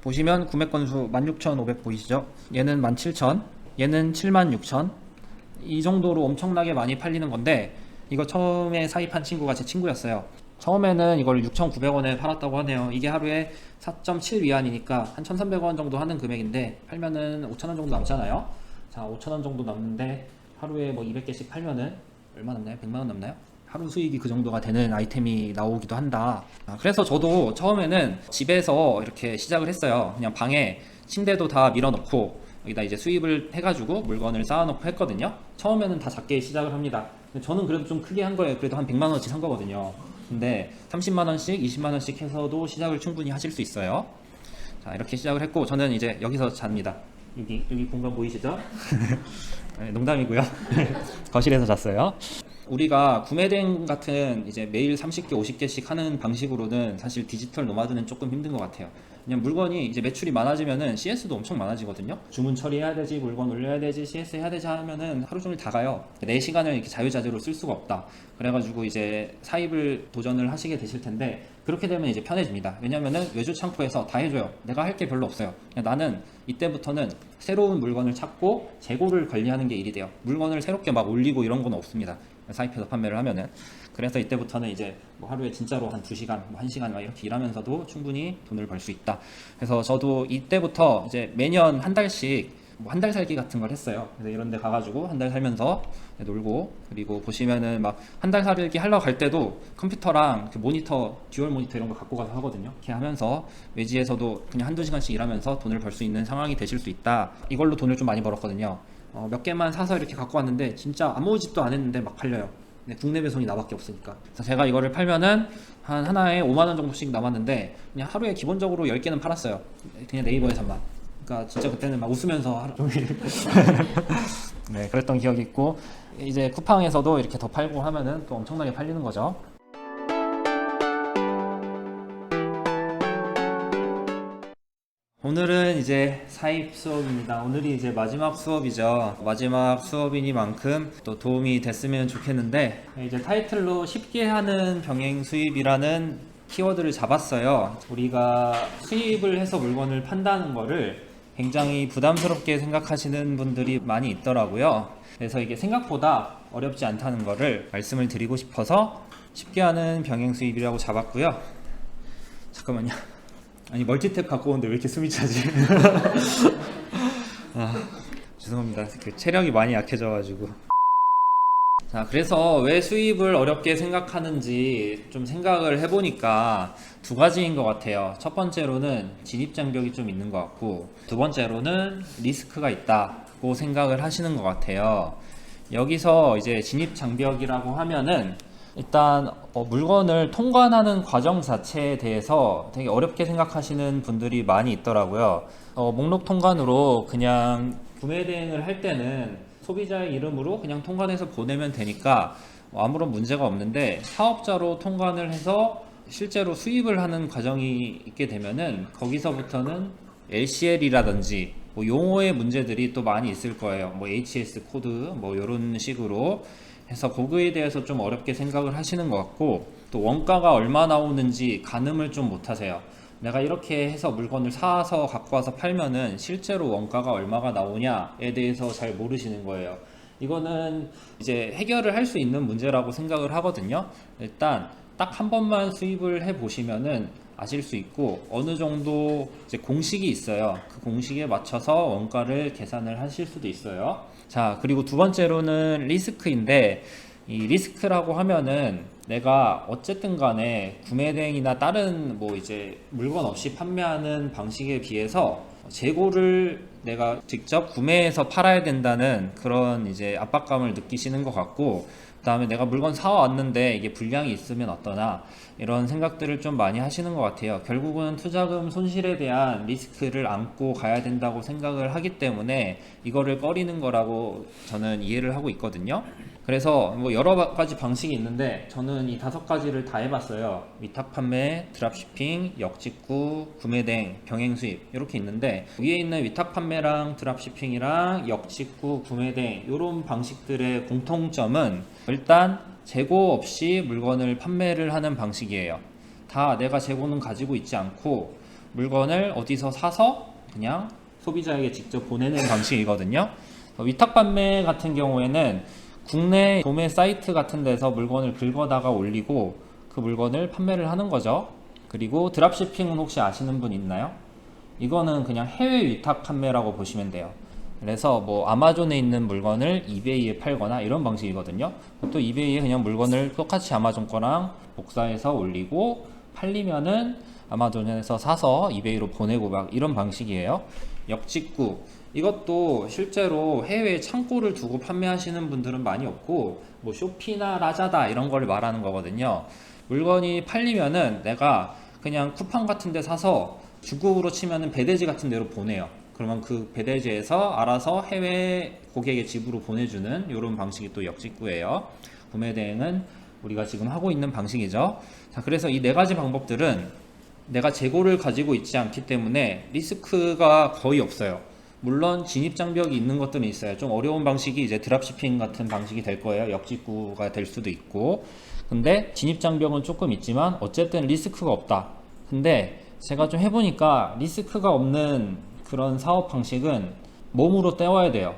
보시면 구매 건수 16,500 보이시죠? 얘는 17,000, 얘는 76,000. 이 정도로 엄청나게 많이 팔리는 건데, 이거 처음에 사입한 친구가 제 친구였어요. 처음에는 이걸 6,900원에 팔았다고 하네요. 이게 하루에 4.7 위안이니까 한 1,300원 정도 하는 금액인데, 팔면은 5,000원 정도 남잖아요. 자, 5,000원 정도 남는데 하루에 뭐 200개씩 팔면은 얼마 남나요? 100만원 남나요? 하루 수익이 그 정도가 되는 아이템이 나오기도 한다. 그래서 저도 처음에는 집에서 이렇게 시작을 했어요. 그냥 방에 침대도 다 밀어넣고 여기다 이제 수입을 해가지고 물건을 쌓아놓고 했거든요. 처음에는 다 작게 시작을 합니다. 저는 그래도 좀 크게 한 거예요. 그래도 한 100만원어치 산 거거든요. 근데 30만원씩 20만원씩 해서도 시작을 충분히 하실 수 있어요. 자, 이렇게 시작을 했고, 저는 이제 여기서 잡니다. 여기 공간 보이시죠? 네, 농담이고요. 거실에서 잤어요. 우리가 구매된 같은 이제 매일 30개, 50개씩 하는 방식으로는 사실 디지털 노마드는 조금 힘든 것 같아요. 그냥 물건이 이제 매출이 많아지면은 CS도 엄청 많아지거든요. 주문 처리해야 되지, 물건 올려야 되지, CS 해야 되지 하면은 하루 종일 다 가요. 내 시간을 이렇게 자유자재로 쓸 수가 없다. 그래가지고 이제 사입을 도전을 하시게 되실 텐데, 그렇게 되면 이제 편해집니다. 왜냐면은 외주 창고에서 다 해줘요. 내가 할 게 별로 없어요. 그냥 나는 이때부터는 새로운 물건을 찾고 재고를 관리하는 게 일이 돼요. 물건을 새롭게 막 올리고 이런 건 없습니다. 사이트에서 판매를 하면은. 그래서 이때부터는 이제 뭐 하루에 진짜로 한 2시간, 뭐 1시간 막 이렇게 일하면서도 충분히 돈을 벌 수 있다. 그래서 저도 이때부터 이제 매년 한 달씩 뭐 한 달 살기 같은 걸 했어요. 그래서 이런 데 가가지고 한 달 살면서 놀고, 그리고 보시면은 막 한 달 살기 하러 갈 때도 컴퓨터랑 그 모니터, 듀얼 모니터 이런 거 갖고 가서 하거든요. 이렇게 하면서 외지에서도 그냥 한두 시간씩 일하면서 돈을 벌 수 있는 상황이 되실 수 있다. 이걸로 돈을 좀 많이 벌었거든요. 몇 개만 사서 이렇게 갖고 왔는데 진짜 아무 짓도 안 했는데 막 팔려요. 근데 국내 배송이 나밖에 없으니까. 그래서 제가 이거를 팔면은 한 하나에 5만원 정도씩 남았는데, 그냥 하루에 기본적으로 10개는 팔았어요. 그냥 네이버에서만. 그러니까 진짜 그때는 막 웃으면서 하루 종일 네, 그랬던 기억이 있고, 이제 쿠팡에서도 이렇게 더 팔고 하면은 또 엄청나게 팔리는 거죠. 오늘은 이제 사입 수업입니다. 오늘이 이제 마지막 수업이죠. 마지막 수업이니만큼 또 도움이 됐으면 좋겠는데, 이제 타이틀로 쉽게 하는 병행 수입이라는 키워드를 잡았어요. 우리가 수입을 해서 물건을 판다는 거를 굉장히 부담스럽게 생각하시는 분들이 많이 있더라고요. 그래서 이게 생각보다 어렵지 않다는 거를 말씀을 드리고 싶어서 쉽게 하는 병행 수입이라고 잡았고요. 잠깐만요. 아니, 멀티탭 갖고 오는데 왜 이렇게 숨이 차지? 죄송합니다. 그 체력이 많이 약해져가지고. 자, 그래서 왜 수입을 어렵게 생각하는지 좀 생각을 해보니까 두 가지인 것 같아요. 첫 번째로는 진입장벽이 좀 있는 것 같고, 두 번째로는 리스크가 있다고 생각을 하시는 것 같아요. 여기서 이제 진입장벽이라고 하면은 일단 물건을 통관하는 과정 자체에 대해서 되게 어렵게 생각하시는 분들이 많이 있더라고요. 목록 통관으로 그냥 구매 대행을 할 때는 소비자의 이름으로 그냥 통관해서 보내면 되니까 아무런 문제가 없는데, 사업자로 통관을 해서 실제로 수입을 하는 과정이 있게 되면은 거기서부터는 LCL이라든지 뭐 용어의 문제들이 또 많이 있을 거예요. 뭐 HS 코드 뭐 이런 식으로 해서 그거에 대해서 좀 어렵게 생각을 하시는 것 같고, 또 원가가 얼마 나오는지 가늠을 좀 못하세요. 내가 이렇게 해서 물건을 사서 갖고 와서 팔면은 실제로 원가가 얼마가 나오냐에 대해서 잘 모르시는 거예요. 이거는 이제 해결을 할 수 있는 문제라고 생각을 하거든요. 일단 딱 한 번만 수입을 해 보시면은 아실 수 있고, 어느 정도 이제 공식이 있어요. 그 공식에 맞춰서 원가를 계산을 하실 수도 있어요. 자, 그리고 두 번째로는 리스크인데, 이 리스크라고 하면은 내가 어쨌든 간에 구매 대행이나 다른 뭐 이제 물건 없이 판매하는 방식에 비해서 재고를 내가 직접 구매해서 팔아야 된다는 그런 이제 압박감을 느끼시는 것 같고, 그 다음에 내가 물건 사왔는데 이게 불량이 있으면 어떠나 이런 생각들을 좀 많이 하시는 것 같아요. 결국은 투자금 손실에 대한 리스크를 안고 가야 된다고 생각을 하기 때문에 이거를 꺼리는 거라고 저는 이해를 하고 있거든요. 그래서 뭐 여러 가지 방식이 있는데, 저는 이 5가지를 다 해봤어요. 위탁 판매, 드랍시핑, 역직구, 구매대행, 병행수입 이렇게 있는데, 위에 있는 위탁 판매랑 드랍시핑이랑 역직구, 구매대행 이런 방식들의 공통점은 일단 재고 없이 물건을 판매를 하는 방식이에요. 다 내가 재고는 가지고 있지 않고 물건을 어디서 사서 그냥 소비자에게 직접 보내는 방식이거든요. 위탁 판매 같은 경우에는 국내 도매 사이트 같은 데서 물건을 긁어다가 올리고 그 물건을 판매를 하는 거죠. 그리고 드랍시핑은 혹시 아시는 분 있나요? 이거는 그냥 해외 위탁 판매라고 보시면 돼요. 그래서 뭐 아마존에 있는 물건을 이베이에 팔거나 이런 방식이거든요. 또 이베이에 그냥 물건을 똑같이 아마존 거랑 복사해서 올리고 팔리면은 아마존에서 사서 이베이로 보내고 막 이런 방식이에요. 역직구, 이것도 실제로 해외에 창고를 두고 판매하시는 분들은 많이 없고 뭐 쇼피나 라자다 이런 걸 말하는 거거든요. 물건이 팔리면은 내가 그냥 쿠팡 같은 데 사서 중국으로 치면은 배대지 같은 데로 보내요. 그러면 그 배대지에서 알아서 해외 고객의 집으로 보내주는 이런 방식이 또 역직구예요. 구매 대행은 우리가 지금 하고 있는 방식이죠. 자, 그래서 이 네 가지 방법들은 내가 재고를 가지고 있지 않기 때문에 리스크가 거의 없어요. 물론 진입 장벽이 있는 것들은 있어요. 좀 어려운 방식이 이제 드랍시핑 같은 방식이 될 거예요. 역직구가 될 수도 있고. 근데 진입 장벽은 조금 있지만 어쨌든 리스크가 없다. 근데 제가 좀 해보니까 리스크가 없는 그런 사업 방식은 몸으로 때워야 돼요.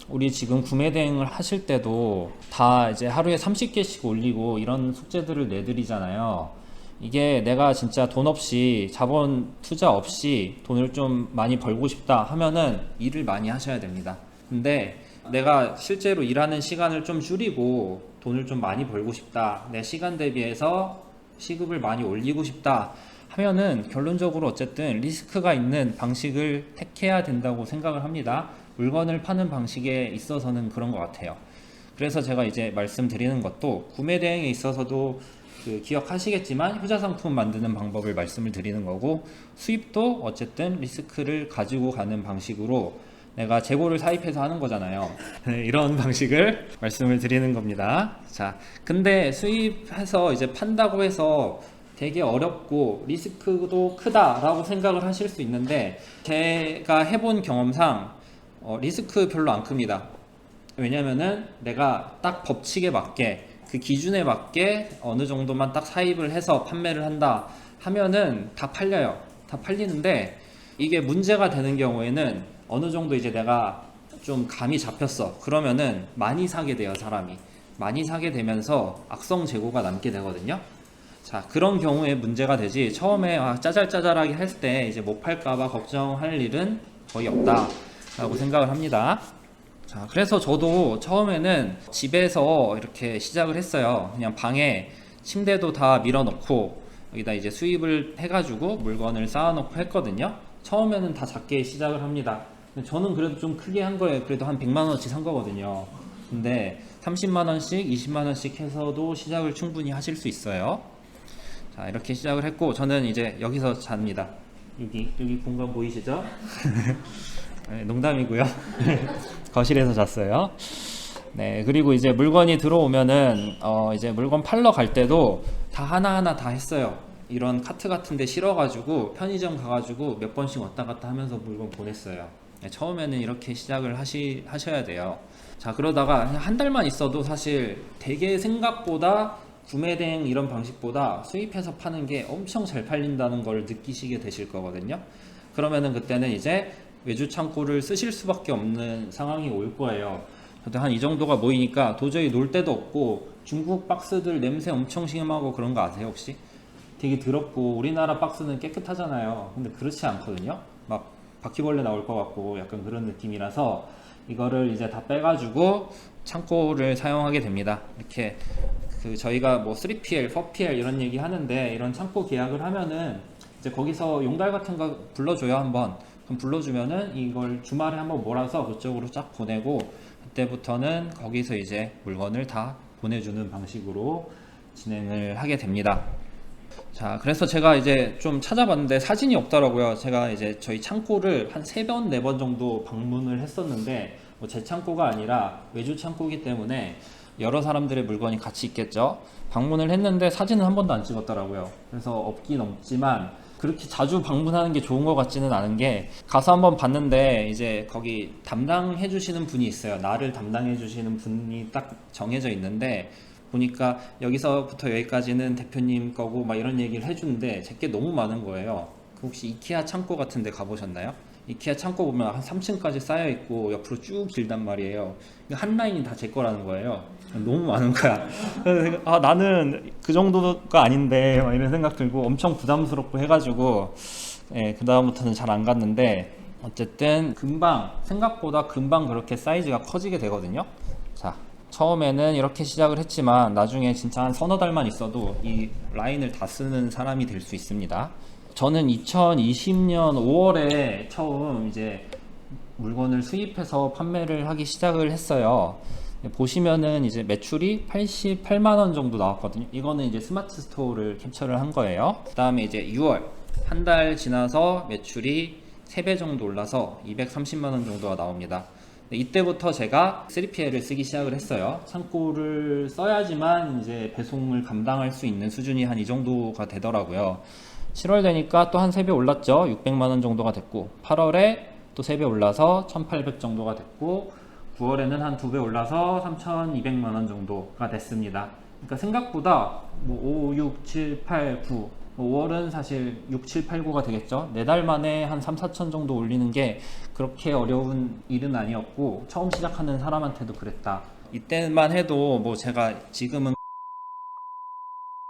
우리 지금 구매 대행을 하실 때도 다 이제 하루에 30개씩 올리고 이런 숙제들을 내드리잖아요. 이게 내가 진짜 돈 없이 자본 투자 없이 돈을 좀 많이 벌고 싶다 하면은 일을 많이 하셔야 됩니다. 근데 내가 실제로 일하는 시간을 좀 줄이고 돈을 좀 많이 벌고 싶다, 내 시간 대비해서 시급을 많이 올리고 싶다 하면은 결론적으로 어쨌든 리스크가 있는 방식을 택해야 된다고 생각을 합니다. 물건을 파는 방식에 있어서는 그런 것 같아요. 그래서 제가 이제 말씀드리는 것도 구매 대행에 있어서도 기억하시겠지만 효자 상품 만드는 방법을 말씀을 드리는 거고, 수입도 어쨌든 리스크를 가지고 가는 방식으로 내가 재고를 사입해서 하는 거잖아요. 이런 방식을 말씀을 드리는 겁니다. 자, 근데 수입해서 이제 판다고 해서 되게 어렵고 리스크도 크다라고 생각을 하실 수 있는데, 제가 해본 경험상 리스크 별로 안 큽니다. 왜냐면은 내가 딱 법칙에 맞게 그 기준에 맞게 어느 정도만 딱 사입을 해서 판매를 한다 하면은 다 팔려요. 다 팔리는데, 이게 문제가 되는 경우에는 어느 정도 이제 내가 좀 감이 잡혔어. 그러면은 많이 사게 돼요, 사람이. 많이 사게 되면서 악성 재고가 남게 되거든요. 자, 그런 경우에 문제가 되지, 처음에 짜잘짜잘하게 했을 때 이제 못 팔까봐 걱정할 일은 거의 없다라고 생각을 합니다. 자, 그래서 저도 처음에는 집에서 이렇게 시작을 했어요. 그냥 방에 침대도 다 밀어넣고 여기다 이제 수입을 해가지고 물건을 쌓아놓고 했거든요. 처음에는 다 작게 시작을 합니다. 저는 그래도 좀 크게 한 거예요. 그래도 한 100만원어치 산 거거든요. 근데 30만원씩 20만원씩 해서도 시작을 충분히 하실 수 있어요. 자, 이렇게 시작을 했고, 저는 이제 여기서 잡니다. 여기 공간 보이시죠? 네, 농담이고요. 거실에서 잤어요. 네, 그리고 이제 물건이 들어오면은 이제 물건 팔러 갈 때도 다 하나하나 다 했어요. 이런 카트 같은 데 실어가지고 편의점 가가지고 몇 번씩 왔다 갔다 하면서 물건 보냈어요. 네, 처음에는 이렇게 시작을 하셔야 돼요. 자, 그러다가 한 달만 있어도 사실 되게 생각보다 구매 대행 이런 방식보다 수입해서 파는 게 엄청 잘 팔린다는 걸 느끼시게 되실 거거든요. 그러면은 그때는 이제 외주 창고를 쓰실 수밖에 없는 상황이 올 거예요. 근데 한 이 정도가 모이니까 도저히 놀 데도 없고, 중국 박스들 냄새 엄청 심하고 그런 거 아세요 혹시? 되게 더럽고 우리나라 박스는 깨끗하잖아요. 근데 그렇지 않거든요. 막 바퀴벌레 나올 것 같고 약간 그런 느낌이라서 이거를 이제 다 빼가지고 창고를 사용하게 됩니다. 이렇게 저희가 뭐 3PL, 4PL 이런 얘기 하는데, 이런 창고 계약을 하면은 이제 거기서 용달 같은 거 불러줘요. 한번 그럼 불러주면은 이걸 주말에 한번 몰아서 그쪽으로 쫙 보내고, 그때부터는 거기서 이제 물건을 다 보내주는 방식으로 진행을 하게 됩니다. 자, 그래서 제가 이제 좀 찾아봤는데 사진이 없더라고요. 제가 이제 저희 창고를 한 3번, 4번 정도 방문을 했었는데, 뭐 제 창고가 아니라 외주 창고이기 때문에 여러 사람들의 물건이 같이 있겠죠. 방문을 했는데 사진은 한 번도 안 찍었더라고요. 그래서 없긴 없지만 그렇게 자주 방문하는 게 좋은 것 같지는 않은 게, 가서 한번 봤는데 이제 거기 담당해 주시는 분이 있어요. 나를 담당해 주시는 분이 딱 정해져 있는데, 보니까 여기서부터 여기까지는 대표님 거고 막 이런 얘기를 해주는데 제게 너무 많은 거예요. 혹시 이케아 창고 같은 데 가보셨나요? 이케아 창고 보면 한 3층까지 쌓여 있고 옆으로 쭉 길단 말이에요. 한 라인이 다 제 거라는 거예요. 너무 많은 거야. 그래서 나는 그 정도가 아닌데 막 이런 생각 들고 엄청 부담스럽고 해가지고 그 다음부터는 잘 안 갔는데, 어쨌든 생각보다 금방 그렇게 사이즈가 커지게 되거든요. 자, 처음에는 이렇게 시작을 했지만 나중에 진짜 한 서너 달만 있어도 이 라인을 다 쓰는 사람이 될 수 있습니다. 저는 2020년 5월에 처음 이제 물건을 수입해서 판매를 하기 시작을 했어요. 보시면은 이제 매출이 88만 원 정도 나왔거든요. 이거는 이제 스마트 스토어를 캡처를 한 거예요. 그 다음에 이제 6월, 한 달 지나서 매출이 3배 정도 올라서 230만 원 정도가 나옵니다. 이때부터 제가 3PL을 쓰기 시작을 했어요. 창고를 써야지만 이제 배송을 감당할 수 있는 수준이 한 이 정도가 되더라고요. 7월 되니까 또 한 3배 올랐죠. 600만 원 정도가 됐고, 8월에 또 3배 올라서 1800 정도가 됐고, 9월에는 한 2배 올라서 3200만 원 정도가 됐습니다. 그러니까 생각보다 5, 6, 7, 8, 9, 5월은 사실 6, 7, 8, 9가 되겠죠. 4달 만에 한 3, 4천 정도 올리는 게 그렇게 어려운 일은 아니었고, 처음 시작하는 사람한테도 그랬다. 이때만 해도 제가 지금은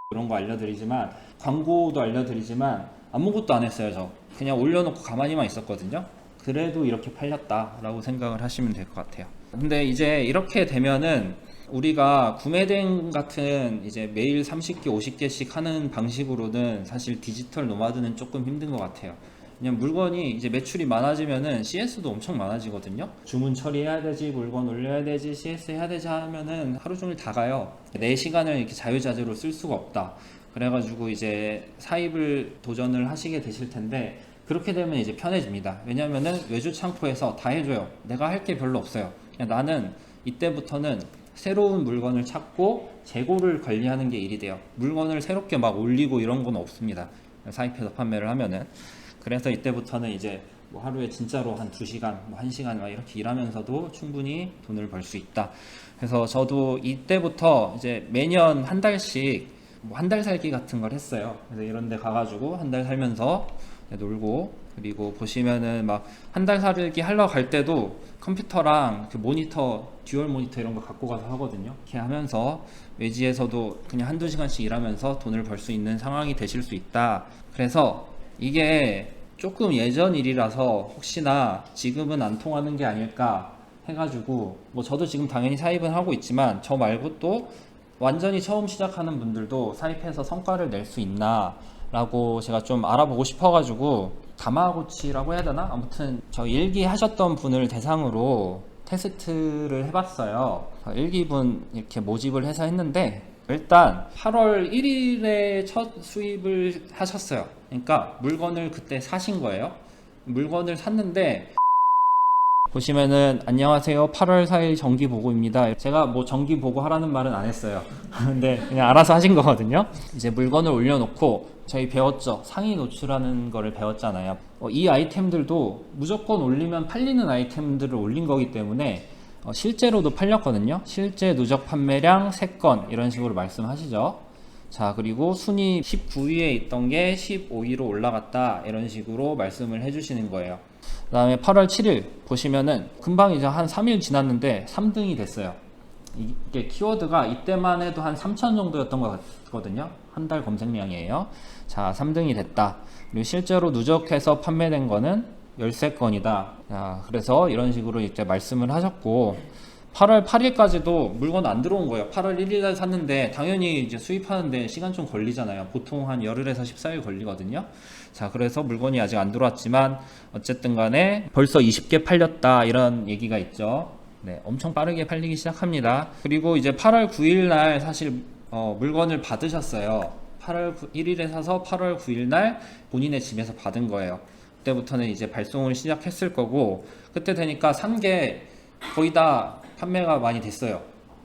그런 거 알려드리지만, 광고도 알려드리지만 아무것도 안 했어요. 저 그냥 올려놓고 가만히만 있었거든요. 그래도 이렇게 팔렸다라고 생각을 하시면 될 것 같아요. 근데 이제 이렇게 되면은 우리가 구매된 같은 이제 매일 30개, 50개씩 하는 방식으로는 사실 디지털 노마드는 조금 힘든 것 같아요. 그냥 물건이 이제 매출이 많아지면은 CS도 엄청 많아지거든요. 주문 처리해야 되지, 물건 올려야 되지, CS 해야 되지 하면은 하루 종일 다 가요. 내 시간을 이렇게 자유자재로 쓸 수가 없다. 그래가지고 이제 사입을 도전을 하시게 되실 텐데, 그렇게 되면 이제 편해집니다. 왜냐면은 외주 창고에서 다 해줘요. 내가 할 게 별로 없어요. 그냥 나는 이때부터는 새로운 물건을 찾고 재고를 관리하는 게 일이 돼요. 물건을 새롭게 막 올리고 이런 건 없습니다. 사입해서 판매를 하면은. 그래서 이때부터는 이제 하루에 진짜로 한 2시간, 1시간 막 이렇게 일하면서도 충분히 돈을 벌 수 있다. 그래서 저도 이때부터 이제 매년 한 달씩 한 달 살기 같은 걸 했어요. 그래서 이런 데 가가지고 한 달 살면서 놀고, 그리고 보시면은 막 한 달 살기 하러 갈 때도 컴퓨터랑 그 모니터, 듀얼 모니터 이런 거 갖고 가서 하거든요. 이렇게 하면서 외지에서도 그냥 한두 시간씩 일하면서 돈을 벌 수 있는 상황이 되실 수 있다. 그래서 이게 조금 예전 일이라서 혹시나 지금은 안 통하는 게 아닐까 해가지고, 저도 지금 당연히 사입은 하고 있지만 저 말고 또 완전히 처음 시작하는 분들도 사입해서 성과를 낼 수 있나 라고 제가 좀 알아보고 싶어가지고, 다마고치라고 해야 되나? 아무튼 저 일기 하셨던 분을 대상으로 테스트를 해봤어요. 일기분 이렇게 모집을 해서 했는데, 일단 8월 1일에 첫 수입을 하셨어요. 그러니까 물건을 그때 사신 거예요. 물건을 샀는데, 보시면은 안녕하세요, 8월 4일 정기 보고입니다. 제가 정기 보고 하라는 말은 안 했어요. 근데 그냥 알아서 하신 거거든요. 이제 물건을 올려놓고 저희 배웠죠. 상위 노출하는 거를 배웠잖아요. 이 아이템들도 무조건 올리면 팔리는 아이템들을 올린 거기 때문에 실제로도 팔렸거든요. 실제 누적 판매량 3건 이런 식으로 말씀하시죠. 자, 그리고 순위 19위에 있던 게 15위로 올라갔다 이런 식으로 말씀을 해주시는 거예요. 그 다음에 8월 7일 보시면은 금방 이제 한 3일 지났는데 3등이 됐어요. 이게 키워드가 이때만 해도 한 3천 정도였던 것 같거든요. 한 달 검색량이에요. 자, 3등이 됐다. 그리고 실제로 누적해서 판매된 거는 13건이다. 자, 그래서 이런 식으로 이제 말씀을 하셨고, 8월 8일까지도 물건 안 들어온 거예요. 8월 1일에 샀는데 당연히 이제 수입하는데 시간 좀 걸리잖아요. 보통 한 열흘에서 14일 걸리거든요. 자, 그래서 물건이 아직 안 들어왔지만 어쨌든 간에 벌써 20개 팔렸다 이런 얘기가 있죠. 네, 엄청 빠르게 팔리기 시작합니다. 그리고 이제 8월 9일 날 사실 물건을 받으셨어요. 8월 1일에 사서 8월 9일 날 본인의 집에서 받은 거예요. 그때부터는 이제 발송을 시작했을 거고, 그때 되니까 산 게 거의 다 판매가 많이 됐어요.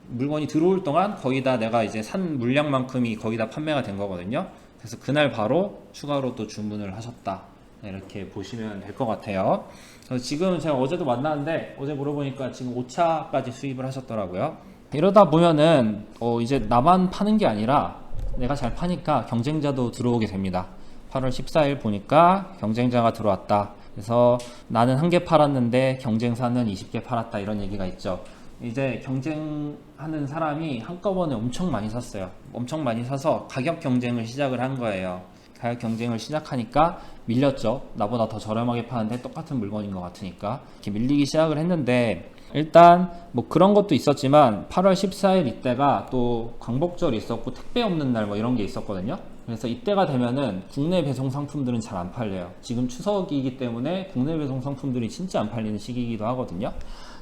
물건이 들어올 동안 거의 다 내가 이제 산 물량만큼이 거의 다 판매가 된 거거든요. 그래서 그날 바로 추가로 또 주문을 하셨다. 이렇게 보시면 될 것 같아요. 그래서 지금 제가 어제도 만났는데, 어제 물어보니까 지금 5차까지 수입을 하셨더라고요. 이러다 보면은 이제 나만 파는 게 아니라 내가 잘 파니까 경쟁자도 들어오게 됩니다. 8월 14일 보니까 경쟁자가 들어왔다. 그래서 나는 1개 팔았는데 경쟁사는 20개 팔았다, 이런 얘기가 있죠. 이제 경쟁하는 사람이 한꺼번에 엄청 많이 샀어요. 엄청 많이 사서 가격 경쟁을 시작을 한 거예요. 가격 경쟁을 시작하니까 밀렸죠. 나보다 더 저렴하게 파는데 똑같은 물건인 것 같으니까 이렇게 밀리기 시작을 했는데, 일단 뭐 그런 것도 있었지만 8월 14일 이때가 또 광복절이 있었고 택배 없는 날 뭐 이런 게 있었거든요. 그래서 이때가 되면은 국내 배송 상품들은 잘 안 팔려요. 지금 추석이기 때문에 국내 배송 상품들이 진짜 안 팔리는 시기이기도 하거든요.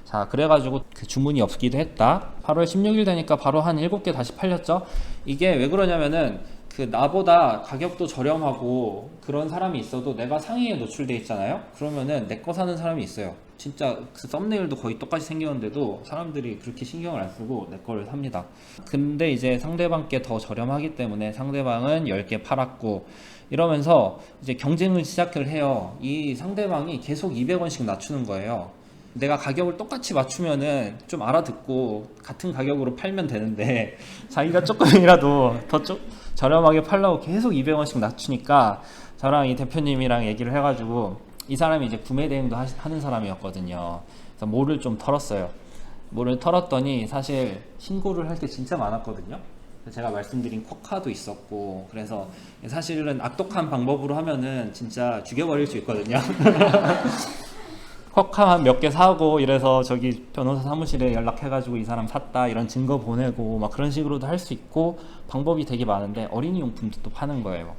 자, 그래가지고 그 주문이 없기도 했다. 8월 16일 되니까 바로 한 7개 다시 팔렸죠. 이게 왜 그러냐면은 그 나보다 가격도 저렴하고 그런 사람이 있어도 내가 상위에 노출돼 있잖아요. 그러면은 내 거 사는 사람이 있어요. 진짜 그 썸네일도 거의 똑같이 생겼는데도 사람들이 그렇게 신경을 안 쓰고 내 거를 삽니다. 근데 이제 상대방께 더 저렴하기 때문에 상대방은 10개 팔았고, 이러면서 이제 경쟁을 시작을 해요. 이 상대방이 계속 200원씩 낮추는 거예요. 내가 가격을 똑같이 맞추면은 좀 알아듣고 같은 가격으로 팔면 되는데, 자기가 조금이라도 더 저렴하게 팔려고 계속 200원씩 낮추니까 저랑 이 대표님이랑 얘기를 해가지고, 이 사람이 이제 구매 대행도 하는 사람이었거든요. 그래서 모를 좀 털었어요. 모를 털었더니 사실 신고를 할 게 진짜 많았거든요. 제가 말씀드린 쿼카도 있었고, 그래서 사실은 악독한 방법으로 하면은 진짜 죽여버릴 수 있거든요. 쿼카 한 몇 개 사고 이래서 저기 변호사 사무실에 연락해가지고 이 사람 샀다 이런 증거 보내고 막 그런 식으로도 할 수 있고, 방법이 되게 많은데 어린이 용품도 또 파는 거예요.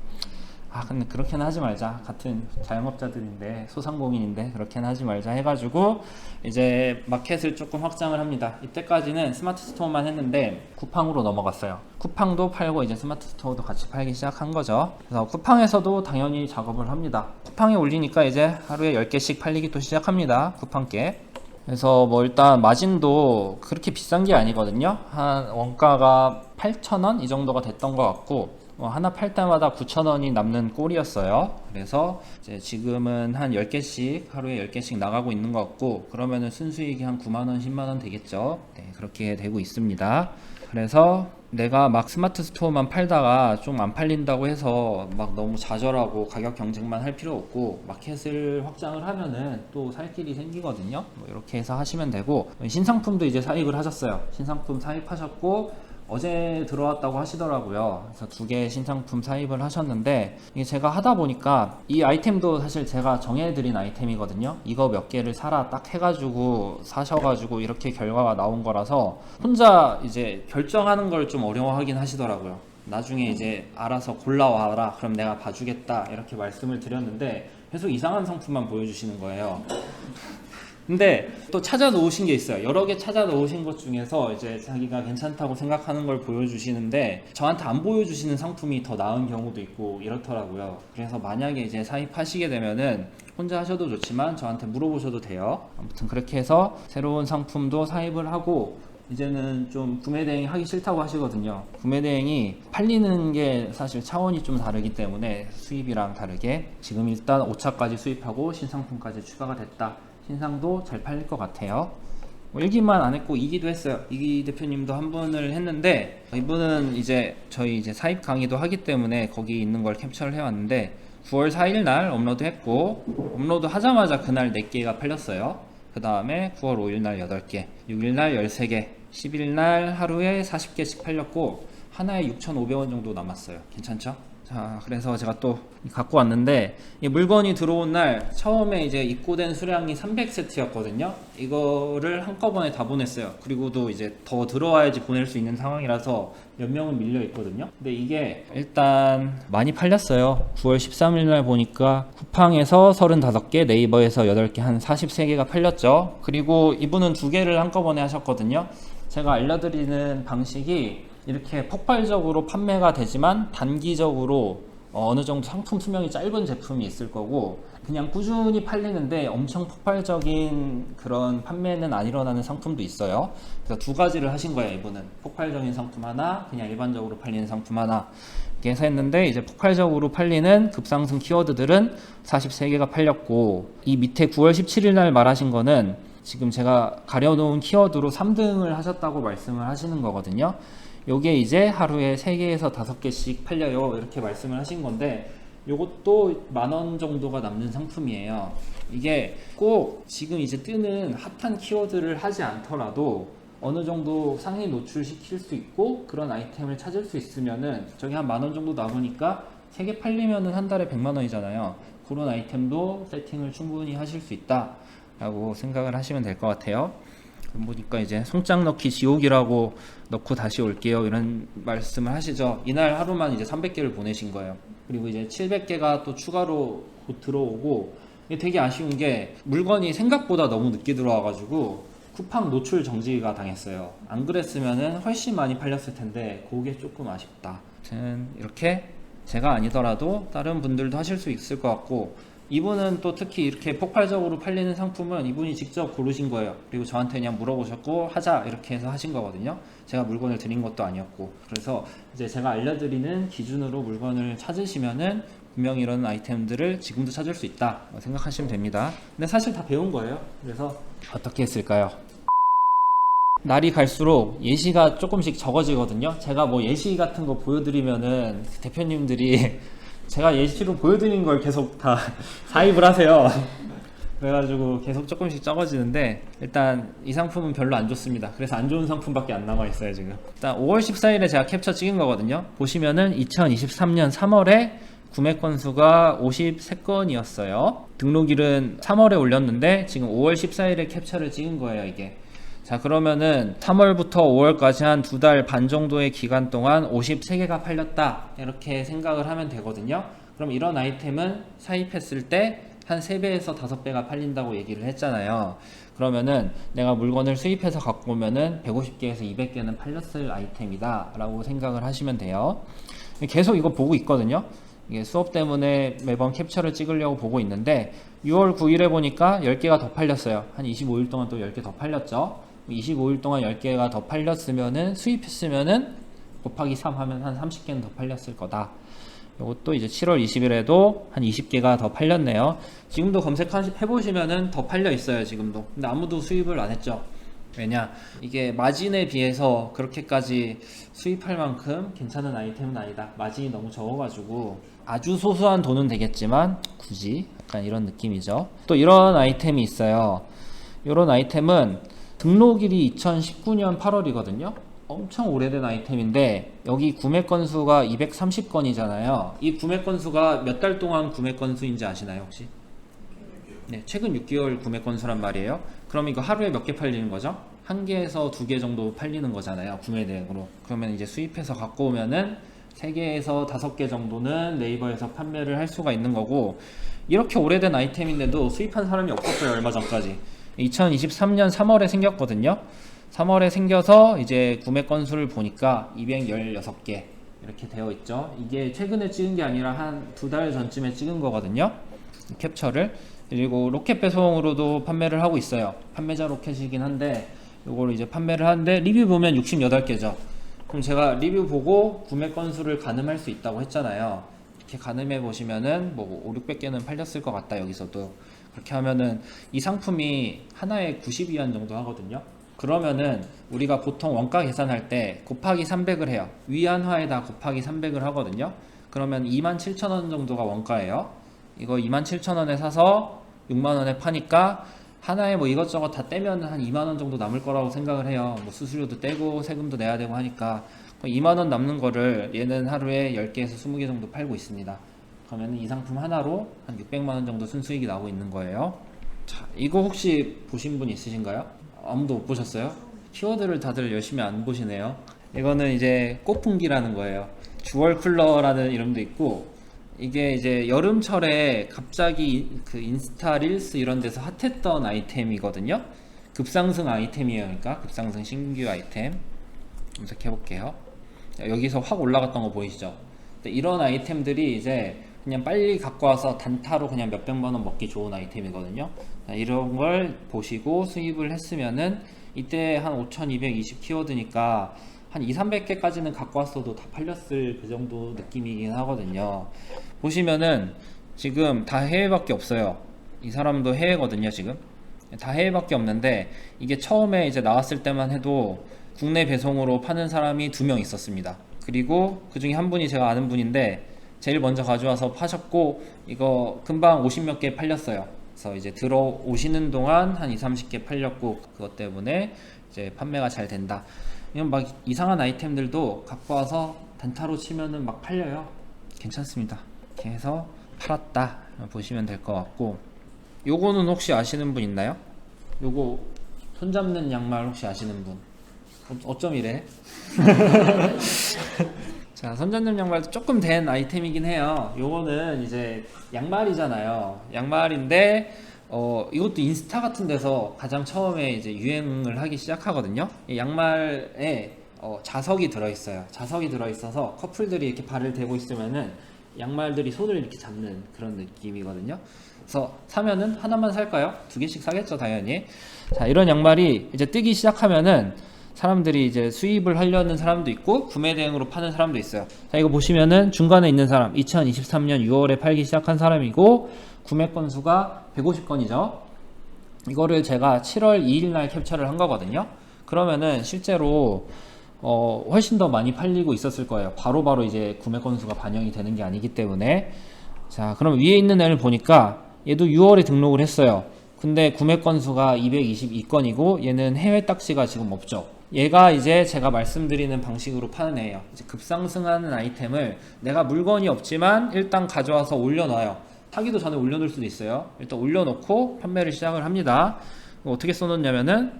근데 그렇게는 하지 말자. 같은 자영업자들인데, 소상공인인데 그렇게는 하지 말자 해가지고 이제 마켓을 조금 확장을 합니다. 이때까지는 스마트 스토어만 했는데 쿠팡으로 넘어갔어요. 쿠팡도 팔고 이제 스마트 스토어도 같이 팔기 시작한 거죠. 그래서 쿠팡에서도 당연히 작업을 합니다. 쿠팡에 올리니까 이제 하루에 10개씩 팔리기 또 시작합니다. 쿠팡께. 그래서 뭐 일단 마진도 그렇게 비싼 게 아니거든요. 한 원가가 8,000원 이 정도가 됐던 것 같고, 하나 팔 때마다 9,000원이 남는 꼴이었어요. 그래서 이제 지금은 한 10개씩, 하루에 10개씩 나가고 있는 것 같고, 그러면은 순수익이 한 9만원, 10만원 되겠죠. 네, 그렇게 되고 있습니다. 그래서 내가 막 스마트 스토어만 팔다가 좀 안 팔린다고 해서 막 너무 좌절하고 가격 경쟁만 할 필요 없고, 마켓을 확장을 하면은 또 살 길이 생기거든요. 뭐 이렇게 해서 하시면 되고, 신상품도 이제 사입을 하셨어요. 신상품 사입하셨고, 어제 들어왔다고 하시더라고요. 그래서 2개 신상품 사입을 하셨는데, 이게 제가 하다 보니까 이 아이템도 사실 제가 정해드린 아이템이거든요. 이거 몇 개를 사라 딱 해가지고 사셔가지고 이렇게 결과가 나온 거라서 혼자 이제 결정하는 걸 좀 어려워하긴 하시더라고요. 나중에 이제 알아서 골라와라, 그럼 내가 봐주겠다, 이렇게 말씀을 드렸는데 계속 이상한 상품만 보여주시는 거예요. 근데 또 찾아 놓으신 게 있어요. 여러 개 찾아 놓으신 것 중에서 이제 자기가 괜찮다고 생각하는 걸 보여주시는데, 저한테 안 보여주시는 상품이 더 나은 경우도 있고 이렇더라고요. 그래서 만약에 이제 사입하시게 되면은 혼자 하셔도 좋지만 저한테 물어보셔도 돼요. 아무튼 그렇게 해서 새로운 상품도 사입을 하고, 이제는 좀 구매 대행 하기 싫다고 하시거든요. 구매 대행이 팔리는 게 사실 차원이 좀 다르기 때문에, 수입이랑 다르게 지금 일단 5차까지 수입하고 신상품까지 추가가 됐다. 신상도 잘 팔릴 것 같아요. 1기만 안 했고 2기도 했어요. 이기 대표님도 한 분을 했는데, 이분은 이제 저희 이제 사입 강의도 하기 때문에 거기 있는 걸 캡처를 해왔는데, 9월 4일 날 업로드 했고, 업로드 하자마자 그날 4개가 팔렸어요. 그 다음에 9월 5일 날 8개, 6일 날 13개, 10일 날 하루에 40개씩 팔렸고, 하나에 6,500원 정도 남았어요. 괜찮죠? 자, 그래서 제가 또 갖고 왔는데, 이 물건이 들어온 날 처음에 이제 입고된 수량이 300세트였거든요. 이거를 한꺼번에 다 보냈어요. 그리고도 이제 더 들어와야지 보낼 수 있는 상황이라서 몇 명은 밀려 있거든요. 근데 이게 일단 많이 팔렸어요. 9월 13일 날 보니까 쿠팡에서 35개, 네이버에서 8개, 한 43개가 팔렸죠. 그리고 이분은 2개를 한꺼번에 하셨거든요. 제가 알려드리는 방식이 이렇게 폭발적으로 판매가 되지만 단기적으로 어느 정도 상품 수명이 짧은 제품이 있을 거고, 그냥 꾸준히 팔리는데 엄청 폭발적인 그런 판매는 안 일어나는 상품도 있어요. 그래서 2가지를 하신 거예요. 이분은 폭발적인 상품 하나, 그냥 일반적으로 팔리는 상품 하나, 이렇게 해서 했는데, 이제 폭발적으로 팔리는 급상승 키워드들은 43개가 팔렸고, 이 밑에 9월 17일 날 말하신 거는 지금 제가 가려놓은 키워드로 3등을 하셨다고 말씀을 하시는 거거든요. 요게 이제 하루에 3개에서 5개씩 팔려요, 이렇게 말씀을 하신 건데, 요것도 10,000원 정도가 남는 상품이에요. 이게 꼭 지금 이제 뜨는 핫한 키워드를 하지 않더라도 어느 정도 상위 노출시킬 수 있고 그런 아이템을 찾을 수 있으면은 저기 한 10,000원 정도 남으니까 3개 팔리면은 한 달에 100만 원이잖아요. 그런 아이템도 세팅을 충분히 하실 수 있다 라고 생각을 하시면 될 것 같아요. 보니까 이제 송장 넣기 지옥이라고 넣고 다시 올게요 이런 말씀을 하시죠. 이날 하루만 이제 300개를 보내신 거예요. 그리고 이제 700개가 또 추가로 곧 들어오고, 이게 되게 아쉬운 게 물건이 생각보다 너무 늦게 들어와가지고 쿠팡 노출 정지가 당했어요. 안 그랬으면은 훨씬 많이 팔렸을 텐데 그게 조금 아쉽다. 아무튼 이렇게 제가 아니더라도 다른 분들도 하실 수 있을 것 같고, 이분은 또 특히 이렇게 폭발적으로 팔리는 상품은 이분이 직접 고르신 거예요. 그리고 저한테 그냥 물어보셨고 하자 이렇게 해서 하신 거거든요. 제가 물건을 드린 것도 아니었고. 그래서 이제 제가 알려드리는 기준으로 물건을 찾으시면은 분명히 이런 아이템들을 지금도 찾을 수 있다 생각하시면 됩니다. 근데 사실 다 배운 거예요. 그래서 어떻게 했을까요? 날이 갈수록 예시가 조금씩 적어지거든요. 제가 뭐 예시 같은 거 보여드리면은 대표님들이 제가 예시로 보여드린 걸 계속 다 사입을 하세요. 그래가지고 계속 조금씩 적어지는데, 일단 이 상품은 별로 안 좋습니다. 그래서 안 좋은 상품밖에 안 남아있어요 지금. 일단 5월 14일에 제가 캡처 찍은 거거든요. 보시면은 2023년 3월에 구매 건수가 53건이었어요 등록일은 3월에 올렸는데 지금 5월 14일에 캡처를 찍은 거예요 이게. 자, 그러면은 3월부터 5월까지 한 2달 반 정도의 기간 동안 53개가 팔렸다 이렇게 생각을 하면 되거든요. 그럼 이런 아이템은 사입했을 때 한 3배에서 5배가 팔린다고 얘기를 했잖아요. 그러면은 내가 물건을 수입해서 갖고 오면은 150개에서 200개는 팔렸을 아이템이다 라고 생각을 하시면 돼요. 계속 이거 보고 있거든요. 이게 수업 때문에 매번 캡처를 찍으려고 보고 있는데 6월 9일에 보니까 10개가 더 팔렸어요. 한 25일 동안 또 10개 더 팔렸죠. 25일 동안 10개가 더 팔렸으면은 수입했으면은 곱하기 3 하면 한 30개는 더 팔렸을 거다. 이것도 이제 7월 20일에도 한 20개가 더 팔렸네요. 지금도 검색해보시면은 더 팔려 있어요 지금도. 근데 아무도 수입을 안 했죠. 왜냐, 이게 마진에 비해서 그렇게까지 수입할 만큼 괜찮은 아이템은 아니다. 마진이 너무 적어가지고 아주 소소한 돈은 되겠지만 굳이 약간 이런 느낌이죠. 또 이런 아이템이 있어요. 이런 아이템은 등록일이 2019년 8월이거든요 엄청 오래된 아이템인데 여기 구매 건수가 230건이잖아요 이 구매 건수가 몇 달 동안 구매 건수인지 아시나요 혹시? 네, 최근 6개월 구매 건수란 말이에요. 그럼 이거 하루에 몇 개 팔리는 거죠? 1개에서 2개 정도 팔리는 거잖아요 구매 대행으로. 그러면 이제 수입해서 갖고 오면은 3개에서 5개 정도는 네이버에서 판매를 할 수가 있는 거고, 이렇게 오래된 아이템인데도 수입한 사람이 없었어요 얼마 전까지. 2023년 3월에 생겼거든요. 3월에 생겨서 이제 구매 건수를 보니까 216개 이렇게 되어 있죠. 이게 최근에 찍은 게 아니라 한 2달 전쯤에 찍은 거거든요 캡처를. 그리고 로켓 배송으로도 판매를 하고 있어요. 판매자 로켓이긴 한데 요거를 이제 판매를 하는데 리뷰 보면 68개죠 그럼 제가 리뷰 보고 구매 건수를 가늠할 수 있다고 했잖아요. 이렇게 가늠해 보시면은 뭐 5, 600개는 팔렸을 것 같다 여기서도. 그렇게 하면은 이 상품이 하나에 90위안 정도 하거든요. 그러면은 우리가 보통 원가 계산할 때 곱하기 300을 해요. 위안화에다 곱하기 300을 하거든요. 그러면 27,000원 정도가 원가예요. 이거 27,000원에 사서 6만원에 파니까 하나에 뭐 이것저것 다 떼면 한 2만원 정도 남을 거라고 생각을 해요. 뭐 수수료도 떼고 세금도 내야 되고 하니까 2만원 남는 거를 얘는 하루에 10개에서 20개 정도 팔고 있습니다. 그러면 이 상품 하나로 한 600만원 정도 순수익이 나오고 있는 거예요. 자, 이거 혹시 보신 분 있으신가요? 아무도 못 보셨어요? 키워드를 다들 열심히 안 보시네요. 이거는 이제 꽃풍기라는 거예요. 주얼 쿨러라는 이름도 있고, 이게 이제 여름철에 갑자기 그 인스타 릴스 이런 데서 핫했던 아이템이거든요. 급상승 아이템이에요. 그러니까 급상승 신규 아이템 검색해 볼게요. 여기서 확 올라갔던 거 보이시죠? 이런 아이템들이 이제 그냥 빨리 갖고 와서 단타로 그냥 몇백만원 먹기 좋은 아이템이거든요. 이런 걸 보시고 수입을 했으면은 이때 한 5220 키워드니까 한 2,300개까지는 갖고 왔어도 다 팔렸을 그 정도 느낌이긴 하거든요. 보시면은 지금 다 해외밖에 없어요. 이 사람도 해외거든요 지금. 다 해외밖에 없는데 이게 처음에 이제 나왔을 때만 해도 국내 배송으로 파는 사람이 2명 있었습니다. 그리고 그 중에 한 분이 제가 아는 분인데 제일 먼저 가져와서 파셨고 이거 금방 50몇 개 팔렸어요. 그래서 이제 들어오시는 동안 한 2, 30개 팔렸고 그것 때문에 이제 판매가 잘 된다. 이런 막 이상한 아이템들도 갖고 와서 단타로 치면은 막 팔려요. 괜찮습니다. 이렇게 해서 팔았다 보시면 될 것 같고, 요거는 혹시 아시는 분 있나요? 요거 손잡는 양말 혹시 아시는 분? 어쩜 이래? 자, 손잡는 양말도 조금 된 아이템이긴 해요. 요거는 이제 양말이잖아요. 양말인데 이것도 인스타 같은 데서 가장 처음에 이제 유행을 하기 시작하거든요. 이 양말에 자석이 들어있어요. 자석이 들어있어서 커플들이 이렇게 발을 대고 있으면은 양말들이 손을 이렇게 잡는 그런 느낌이거든요. 그래서 사면은 하나만 살까요? 두 개씩 사겠죠, 당연히. 자, 이런 양말이 이제 뜨기 시작하면은 사람들이 이제 수입을 하려는 사람도 있고 구매 대행으로 파는 사람도 있어요. 자, 이거 보시면은 중간에 있는 사람 2023년 6월에 팔기 시작한 사람이고 구매 건수가 150건이죠. 이거를 제가 7월 2일 날 캡처를 한 거거든요. 그러면은 실제로 훨씬 더 많이 팔리고 있었을 거예요. 바로바로 이제 구매 건수가 반영이 되는 게 아니기 때문에. 자, 그럼 위에 있는 애를 보니까 얘도 6월에 등록을 했어요. 근데 구매 건수가 222건이고 얘는 해외 딱지가 지금 없죠. 얘가 이제 제가 말씀드리는 방식으로 파는 애예요. 이제 급상승하는 아이템을 내가 물건이 없지만 일단 가져와서 올려놔요. 사기도 전에 올려놓을 수도 있어요. 일단 올려놓고 판매를 시작을 합니다. 어떻게 써놓냐면은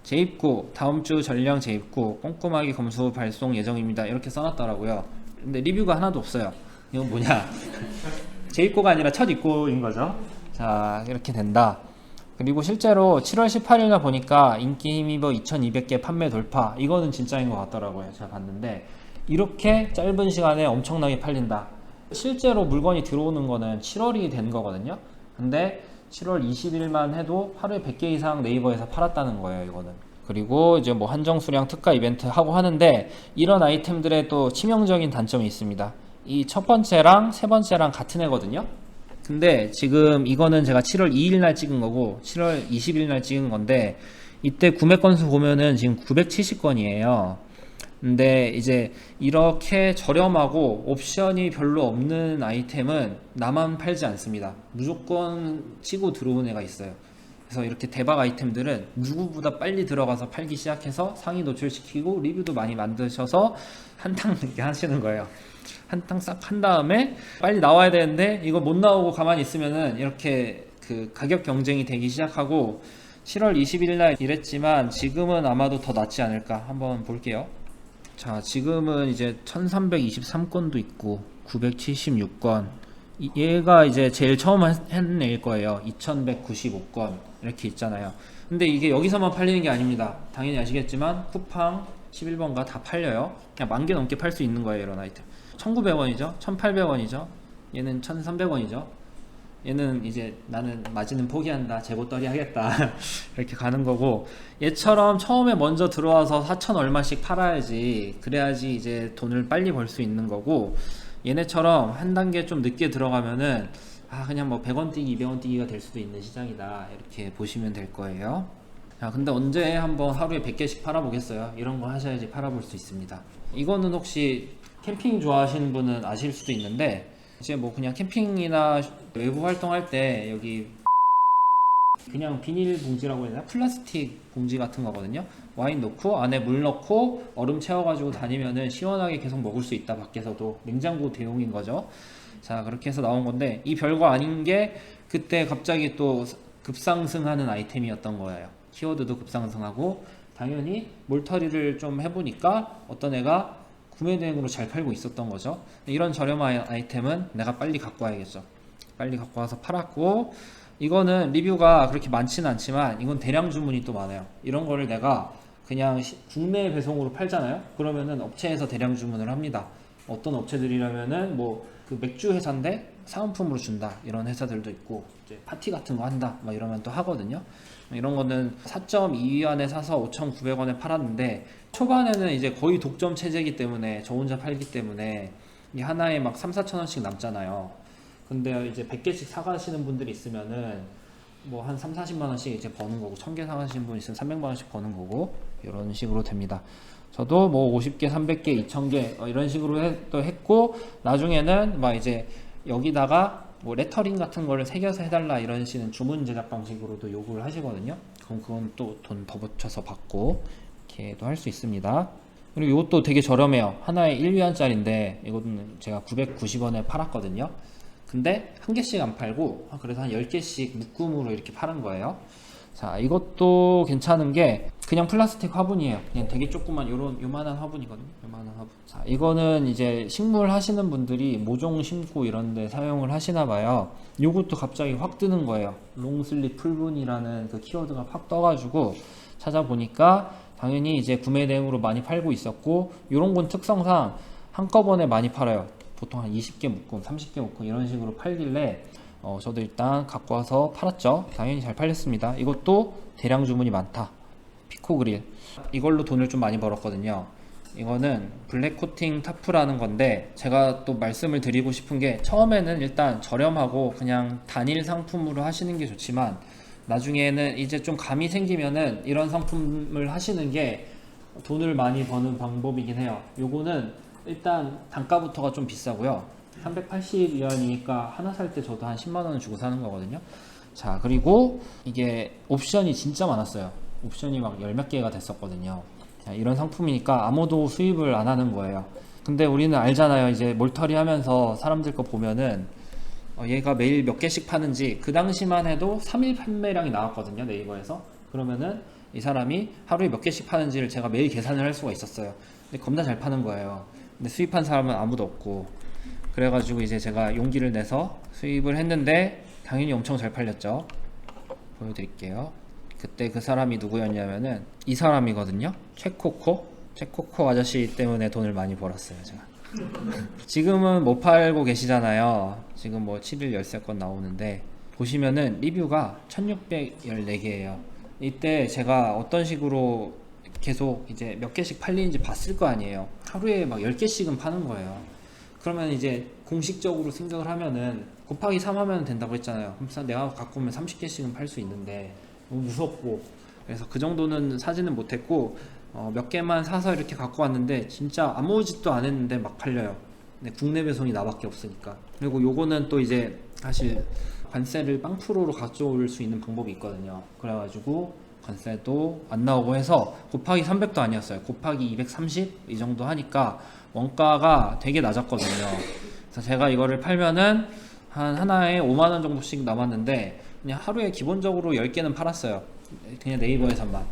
재입고 다음주 전량 재입고 꼼꼼하게 검수 발송 예정입니다. 이렇게 써놨더라고요. 근데 리뷰가 하나도 없어요. 이건 뭐냐? 재입고가 아니라 첫 입고인 거죠. 자, 이렇게 된다. 그리고 실제로 7월 18일날 보니까 인기 힘입어 2200개 판매 돌파, 이거는 진짜인 것 같더라고요. 제가 봤는데 이렇게 짧은 시간에 엄청나게 팔린다. 실제로 물건이 들어오는 거는 7월이 된 거거든요. 근데 7월 20일만 해도 하루에 100개 이상 네이버에서 팔았다는 거예요, 이거는. 그리고 이제 뭐 한정 수량 특가 이벤트 하고 하는데 이런 아이템들의 또 치명적인 단점이 있습니다. 이 첫 번째랑 세 번째랑 같은 애거든요. 근데 지금 이거는 제가 7월 2일 날 찍은 거고 7월 20일 날 찍은 건데 이때 구매 건수 보면은 지금 970건이에요. 근데 이제 이렇게 저렴하고 옵션이 별로 없는 아이템은 나만 팔지 않습니다. 무조건 치고 들어온 애가 있어요. 그래서 이렇게 대박 아이템들은 누구보다 빨리 들어가서 팔기 시작해서 상위 노출시키고 리뷰도 많이 만드셔서 한탕 이렇게 하시는 거예요. 한탕 싹 한 다음에 빨리 나와야 되는데 이거 못 나오고 가만히 있으면은 이렇게 그 가격 경쟁이 되기 시작하고 7월 20일 날 이랬지만 지금은 아마도 더 낫지 않을까 한번 볼게요. 자, 지금은 이제 1323건도 있고 976건, 얘가 이제 제일 처음 한 애일 거예요. 2195건 이렇게 있잖아요. 근데 이게 여기서만 팔리는 게 아닙니다. 당연히 아시겠지만 쿠팡 11번가 다 팔려요. 그냥 10,000개 넘게 팔 수 있는 거예요, 이런 아이템. 1900원이죠 1800원이죠 얘는 1300원이죠 얘는 이제 나는 마진은 포기한다, 재고떨이 하겠다 이렇게 가는 거고, 얘처럼 처음에 먼저 들어와서 4천 얼마씩 팔아야지, 그래야지 이제 돈을 빨리 벌 수 있는 거고, 얘네처럼 한 단계 좀 늦게 들어가면은 그냥 뭐 100원 뛰기 200원 뛰기가 될 수도 있는 시장이다, 이렇게 보시면 될 거예요. 자, 근데 언제 한번 하루에 100개씩 팔아보겠어요? 이런 거 하셔야지 팔아볼 수 있습니다. 이거는 혹시 캠핑 좋아하시는 분은 아실 수도 있는데, 이제 뭐 그냥 캠핑이나 외부 활동할 때 여기 그냥 비닐 봉지라고 해야 되나? 플라스틱 봉지 같은 거거든요. 와인 넣고 안에 물 넣고 얼음 채워가지고 다니면은 시원하게 계속 먹을 수 있다. 밖에서도 냉장고 대용인 거죠. 자, 그렇게 해서 나온 건데 이 별거 아닌 게 그때 갑자기 또 급상승하는 아이템이었던 거예요. 키워드도 급상승하고, 당연히 몰터리를 좀 해보니까 어떤 애가 구매 대행으로 잘 팔고 있었던 거죠. 이런 저렴한 아이템은 내가 빨리 갖고 와야겠죠. 빨리 갖고 와서 팔았고, 이거는 리뷰가 그렇게 많지는 않지만 이건 대량 주문이 또 많아요. 이런 거를 내가 그냥 국내 배송으로 팔잖아요. 그러면은 업체에서 대량 주문을 합니다. 어떤 업체들이라면은 뭐 그 맥주 회사인데 사은품으로 준다, 이런 회사들도 있고, 이제 파티 같은 거 한다 막 이러면 또 하거든요. 이런 거는 4.2위안에 사서 5,900원에 팔았는데, 초반에는 이제 거의 독점 체제이기 때문에 저 혼자 팔기 때문에 이 하나에 막 3, 4천원씩 남잖아요. 근데 이제 100개씩 사가시는 분들이 있으면은 뭐 한 3, 40만원씩 이제 버는 거고, 1000개 사가시는 분 있으면 300만원씩 버는 거고, 이런 식으로 됩니다. 저도 뭐 50개, 300개, 2000개 이런 식으로 또 했고, 나중에는 막 이제 여기다가 뭐 레터링 같은 거를 새겨서 해달라 이런 식의 주문 제작 방식으로도 요구를 하시거든요. 그럼 그건 또 돈 더 붙여서 받고 이렇게도 할 수 있습니다. 그리고 이것도 되게 저렴해요. 하나에 1위안짜리인데 이거는 제가 990원에 팔았거든요. 근데 한 개씩 안 팔고 그래서 한 10개씩 묶음으로 이렇게 파는 거예요. 자, 이것도 괜찮은 게 그냥 플라스틱 화분이에요. 그냥 되게 조그만 요만한 화분이거든요. 요만한 화분. 자, 이거는 이제 식물 하시는 분들이 모종 심고 이런 데 사용을 하시나 봐요. 요것도 갑자기 확 뜨는 거예요. 롱슬립 풀분이라는 그 키워드가 확 떠가지고 찾아보니까 당연히 이제 구매 대행으로 많이 팔고 있었고, 요런 건 특성상 한꺼번에 많이 팔아요. 보통 한 20개 묶음, 30개 묶음 이런 식으로 팔길래 저도 일단 갖고 와서 팔았죠. 당연히 잘 팔렸습니다. 이것도 대량 주문이 많다. 피코그릴. 이걸로 돈을 좀 많이 벌었거든요. 이거는 블랙 코팅 타프라는 건데, 제가 또 말씀을 드리고 싶은 게, 처음에는 일단 저렴하고 그냥 단일 상품으로 하시는 게 좋지만 나중에는 이제 좀 감이 생기면은 이런 상품을 하시는 게 돈을 많이 버는 방법이긴 해요. 요거는 일단 단가부터가 좀 비싸고요. 380위안이니까 하나 살 때 저도 한 10만원 주고 사는 거거든요. 자, 그리고 이게 옵션이 진짜 많았어요. 옵션이 막 열 몇 개가 됐었거든요. 자, 이런 상품이니까 아무도 수입을 안 하는 거예요. 근데 우리는 알잖아요. 이제 몰터리 하면서 사람들 거 보면은 얘가 매일 몇 개씩 파는지, 그 당시만 해도 3일 판매량이 나왔거든요, 네이버에서. 그러면은 이 사람이 하루에 몇 개씩 파는지를 제가 매일 계산을 할 수가 있었어요. 근데 겁나 잘 파는 거예요. 근데 수입한 사람은 아무도 없고, 그래가지고 이제 제가 용기를 내서 수입을 했는데 당연히 엄청 잘 팔렸죠. 보여드릴게요. 그때 그 사람이 누구였냐면은 이 사람이거든요. 최코코 아저씨 때문에 돈을 많이 벌었어요, 제가. 지금은 못 팔고 계시잖아요. 지금 뭐 7일 열쇠권 나오는데 보시면은 리뷰가 1614개예요. 이때 제가 어떤 식으로 계속 이제 몇 개씩 팔리는지 봤을 거 아니에요. 하루에 막 10개씩은 파는 거예요. 그러면 이제 공식적으로 생각을 하면은 곱하기 3 하면 된다고 했잖아요. 그럼 내가 갖고 오면 30개씩은 팔 수 있는데 너무 무섭고, 그래서 그 정도는 사지는 못했고, 몇 개만 사서 이렇게 갖고 왔는데 진짜 아무 짓도 안 했는데 막 팔려요. 근데 국내 배송이 나밖에 없으니까. 그리고 요거는 또 이제 사실 관세를 0%로 가져올 수 있는 방법이 있거든요. 그래가지고 관세도 안 나오고 해서 곱하기 300도 아니었어요. 곱하기 230 이 정도 하니까 원가가 되게 낮았거든요. 그래서 제가 이거를 팔면은 한 하나에 5만원 정도씩 남았는데, 그냥 하루에 기본적으로 10개는 팔았어요. 그냥 네이버에서만.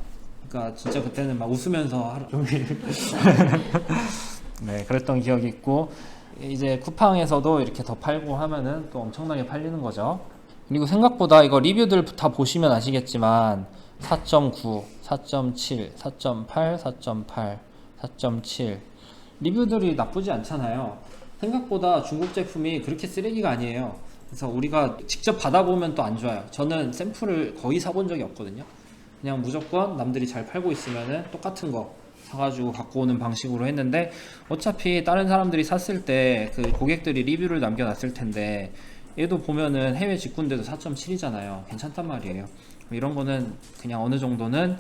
그러니까 진짜 그때는 막 웃으면서 하루 종일 네, 그랬던 기억이 있고, 이제 쿠팡에서도 이렇게 더 팔고 하면은 또 엄청나게 팔리는 거죠. 그리고 생각보다 이거 리뷰들 다 보시면 아시겠지만 4.9, 4.7, 4.8, 4.8, 4.7 리뷰들이 나쁘지 않잖아요. 생각보다 중국 제품이 그렇게 쓰레기가 아니에요. 그래서 우리가 직접 받아보면 또 안 좋아요. 저는 샘플을 거의 사본 적이 없거든요. 그냥 무조건 남들이 잘 팔고 있으면은 똑같은 거 사가지고 갖고 오는 방식으로 했는데, 어차피 다른 사람들이 샀을 때 그 고객들이 리뷰를 남겨놨을 텐데, 얘도 보면은 해외 직구인데도 4.7이잖아요. 괜찮단 말이에요. 이런 거는 그냥 어느 정도는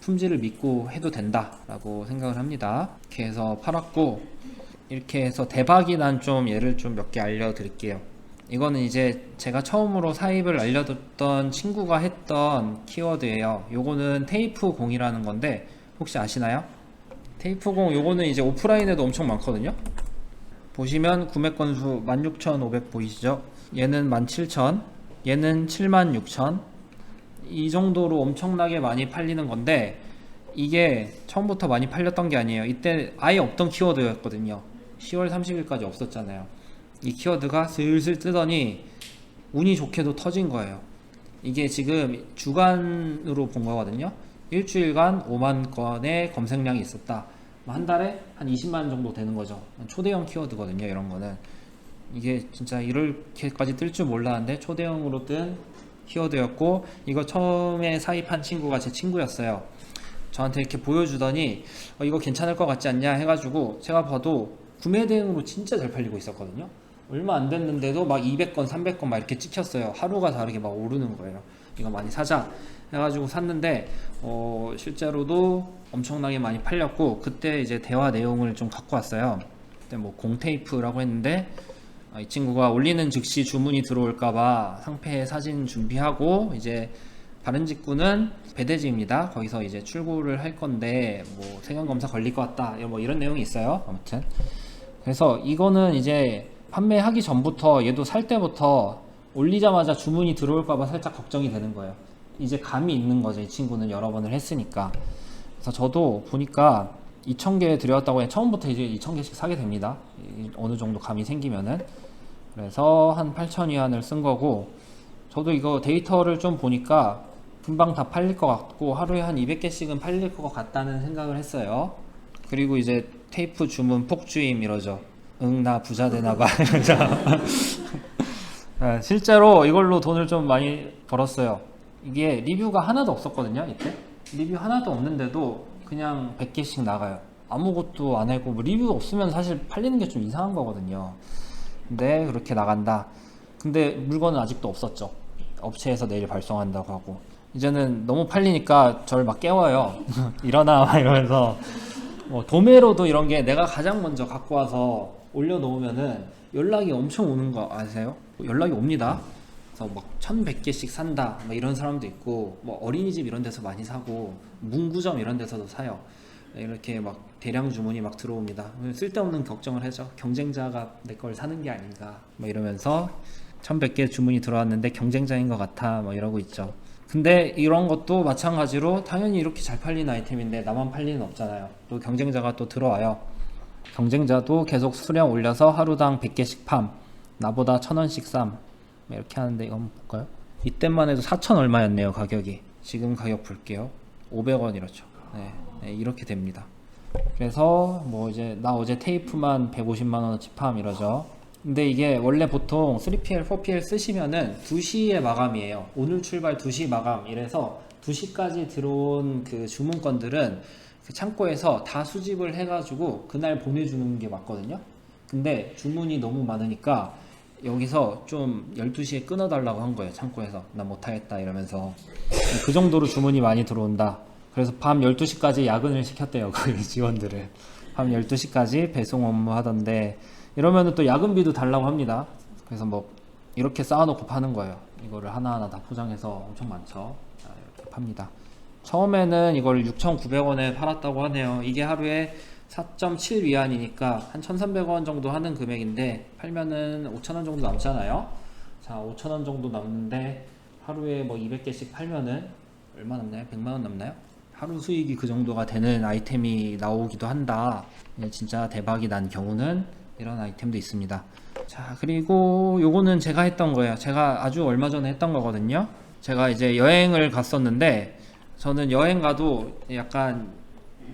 품질을 믿고 해도 된다라고 생각을 합니다. 이렇게 해서 팔았고, 이렇게 해서 대박이 난 좀 예를 좀 몇 개 알려드릴게요. 이거는 이제 제가 처음으로 사입을 알려줬던 친구가 했던 키워드예요. 요거는 테이프 공이라는 건데 혹시 아시나요? 테이프 공, 요거는 이제 오프라인에도 엄청 많거든요. 보시면 구매 건수 16,500 보이시죠? 얘는 17,000, 얘는 76,000. 이 정도로 엄청나게 많이 팔리는 건데, 이게 처음부터 많이 팔렸던 게 아니에요. 이때 아예 없던 키워드였거든요. 10월 30일까지 없었잖아요. 이 키워드가 슬슬 뜨더니 운이 좋게도 터진 거예요. 이게 지금 주간으로 본 거거든요. 일주일간 5만 건의 검색량이 있었다. 한 달에 한 20만 정도 되는 거죠. 초대형 키워드거든요, 이런 거는. 이게 진짜 이렇게까지 뜰 줄 몰랐는데 초대형으로 뜬 키워드였고, 이거 처음에 사입한 친구가 제 친구였어요. 저한테 이렇게 보여주더니 이거 괜찮을 것 같지 않냐 해가지고, 제가 봐도 구매 대행으로 진짜 잘 팔리고 있었거든요. 얼마 안 됐는데도 막 200건, 300건 막 이렇게 찍혔어요. 하루가 다르게 막 오르는 거예요. 이거 많이 사자 해가지고 샀는데 실제로도 엄청나게 많이 팔렸고, 그때 이제 대화 내용을 좀 갖고 왔어요. 그때 뭐 공테이프라고 했는데, 이 친구가 올리는 즉시 주문이 들어올까봐 상패에 사진 준비하고, 이제 바른 직구는 배대지입니다. 거기서 이제 출고를 할 건데 뭐 세관검사 걸릴 것 같다, 뭐 이런 내용이 있어요. 아무튼 그래서 이거는 이제 판매하기 전부터, 얘도 살 때부터 올리자마자 주문이 들어올까봐 살짝 걱정이 되는 거예요. 이제 감이 있는 거죠, 이 친구는 여러 번을 했으니까. 그래서 저도 보니까 2,000개 들여왔다고 해 처음부터 이제 2,000개씩 사게 됩니다. 어느 정도 감이 생기면은. 그래서 한 8,000위안을 쓴 거고, 저도 이거 데이터를 좀 보니까 금방 다 팔릴 것 같고, 하루에 한 200개씩은 팔릴 것 같다는 생각을 했어요. 그리고 이제 테이프 주문 폭주임 이러죠. 응, 나 부자 되나봐. 실제로 이걸로 돈을 좀 많이 벌었어요. 이게 리뷰가 하나도 없었거든요. 이때 리뷰 하나도 없는데도 그냥 100개씩 나가요. 아무것도 안 하고, 뭐 리뷰 없으면 사실 팔리는 게 좀 이상한 거거든요. 근데 그렇게 나간다. 근데 물건은 아직도 없었죠. 업체에서 내일 발송한다고 하고. 이제는 너무 팔리니까 저를 막 깨워요. 일어나 막 이러면서. 도매로도 이런 게 내가 가장 먼저 갖고 와서 올려놓으면은 연락이 엄청 오는 거 아세요? 연락이 옵니다. 그래서 막 1,100개씩 산다 막 이런 사람도 있고, 뭐 어린이집 이런 데서 많이 사고, 문구점 이런 데서도 사요. 이렇게 막 대량 주문이 막 들어옵니다. 쓸데없는 걱정을 하죠. 경쟁자가 내 걸 사는 게 아닌가 막 이러면서 1,100개 주문이 들어왔는데 경쟁자인 것 같아 막 이러고 있죠. 근데 이런 것도 마찬가지로 당연히 이렇게 잘 팔리는 아이템인데 나만 팔 리는 없잖아요. 또 경쟁자가 또 들어와요. 경쟁자도 계속 수량 올려서 하루당 100개씩 팜, 나보다 1,000원씩 쌈 이렇게 하는데, 이거 한번 볼까요? 이때만 해도 4,000 얼마였네요. 가격이. 지금 가격 볼게요. 500원 이렇죠. 네, 이렇게 됩니다. 그래서 뭐 이제 나 어제 테이프만 150만원어치 팜 이러죠. 근데 이게 원래 보통 3PL, 4PL 쓰시면은 2시에 마감이에요. 오늘 출발 2시 마감 이래서 2시까지 들어온 그 주문건들은 그 창고에서 다 수집을 해가지고 그날 보내주는 게 맞거든요. 근데 주문이 너무 많으니까 여기서 좀 12시에 끊어달라고 한 거예요. 창고에서. 나 못하겠다 이러면서. 그 정도로 주문이 많이 들어온다. 그래서 밤 12시까지 야근을 시켰대요. 거기 직원들을. 밤 12시까지 배송 업무 하던데, 이러면은 또 야근비도 달라고 합니다. 그래서 뭐 이렇게 쌓아놓고 파는 거예요. 이거를 하나하나 다 포장해서. 엄청 많죠. 이렇게 팝니다. 처음에는 이걸 6,900원에 팔았다고 하네요. 이게 하루에 4.7위안이니까 한 1,300원 정도 하는 금액인데, 팔면은 5,000원 정도 남잖아요. 자, 5,000원 정도 남는데 하루에 뭐 200개씩 팔면은 얼마 남나요? 100만원 남나요? 하루 수익이 그 정도가 되는 아이템이 나오기도 한다. 진짜 대박이 난 경우는 이런 아이템도 있습니다. 자, 그리고 요거는 제가 했던 거예요. 제가 아주 얼마 전에 했던 거거든요. 제가 이제 여행을 갔었는데, 저는 여행 가도 약간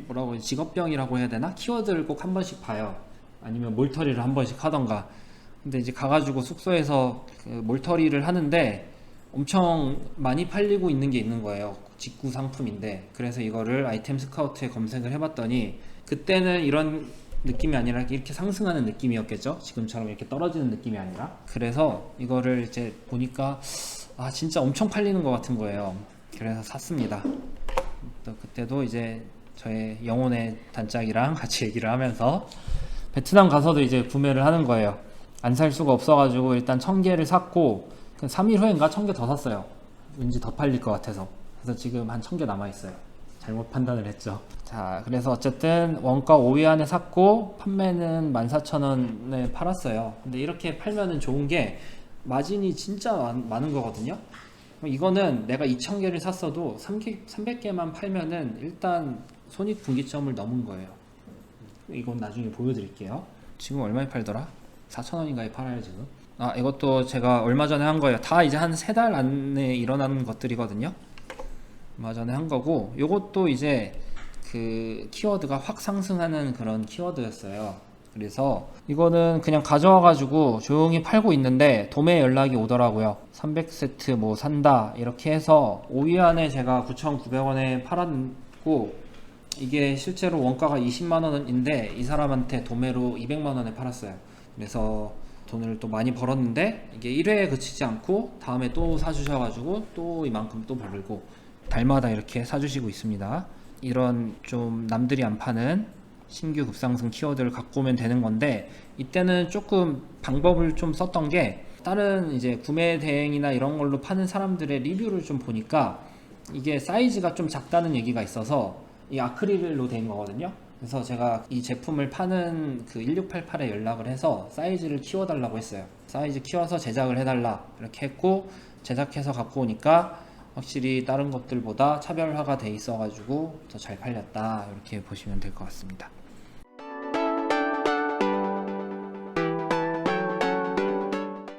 뭐라고, 직업병이라고 해야 되나? 키워드를 꼭 한 번씩 봐요. 아니면 몰터리를 한 번씩 하던가. 근데 이제 가가지고 숙소에서 그 몰터리를 하는데 엄청 많이 팔리고 있는 게 있는 거예요. 직구 상품인데. 그래서 이거를 아이템 스카우트에 검색을 해봤더니, 그때는 이런 느낌이 아니라 이렇게 상승하는 느낌이었겠죠. 지금처럼 이렇게 떨어지는 느낌이 아니라. 그래서 이거를 이제 보니까 진짜 엄청 팔리는 것 같은 거예요. 그래서 샀습니다. 또 그때도 이제 저의 영혼의 단짝이랑 같이 얘기를 하면서 베트남 가서도 이제 구매를 하는 거예요. 안 살 수가 없어가지고 일단 1,000개를 샀고, 3일 후인가 1,000개 더 샀어요. 왠지 더 팔릴 것 같아서. 그래서 지금 한 1,000개 남아있어요. 잘못 판단을 했죠. 자, 그래서 어쨌든 원가 5위 안에 샀고, 판매는 14,000원에 팔았어요. 근데 이렇게 팔면은 좋은 게 마진이 진짜 많은 거거든요. 이거는 내가 2,000개를 샀어도 300개만 팔면은 일단 손익분기점을 넘은 거예요. 이건 나중에 보여드릴게요. 지금 얼마에 팔더라? 4,000원인가에 팔아요 지금. 이것도 제가 얼마 전에 한 거예요. 다 이제 한 3달 안에 일어나는 것들이거든요. 얼마 전에 한 거고, 요것도 이제 그 키워드가 확 상승하는 그런 키워드였어요. 그래서 이거는 그냥 가져와 가지고 조용히 팔고 있는데 도매 연락이 오더라고요. 300세트 뭐 산다 이렇게 해서 5위 안에 제가 9,900원에 팔았고, 이게 실제로 원가가 20만원인데 이 사람한테 도매로 200만원에 팔았어요. 그래서 돈을 또 많이 벌었는데 이게 1회에 그치지 않고 다음에 또 사주셔가지고 또 이만큼 또 벌고 달마다 이렇게 사주시고 있습니다. 이런 좀 남들이 안 파는 신규 급상승 키워드를 갖고 오면 되는 건데, 이때는 조금 방법을 좀 썼던 게, 다른 이제 구매 대행이나 이런 걸로 파는 사람들의 리뷰를 좀 보니까 이게 사이즈가 좀 작다는 얘기가 있어서 이 아크릴로 된 거거든요. 그래서 제가 이 제품을 파는 그 1688에 연락을 해서 사이즈를 키워달라고 했어요. 사이즈 키워서 제작을 해달라 이렇게 했고, 제작해서 갖고 오니까 확실히 다른 것들보다 차별화가 돼 있어 가지고 더 잘 팔렸다, 이렇게 보시면 될 것 같습니다.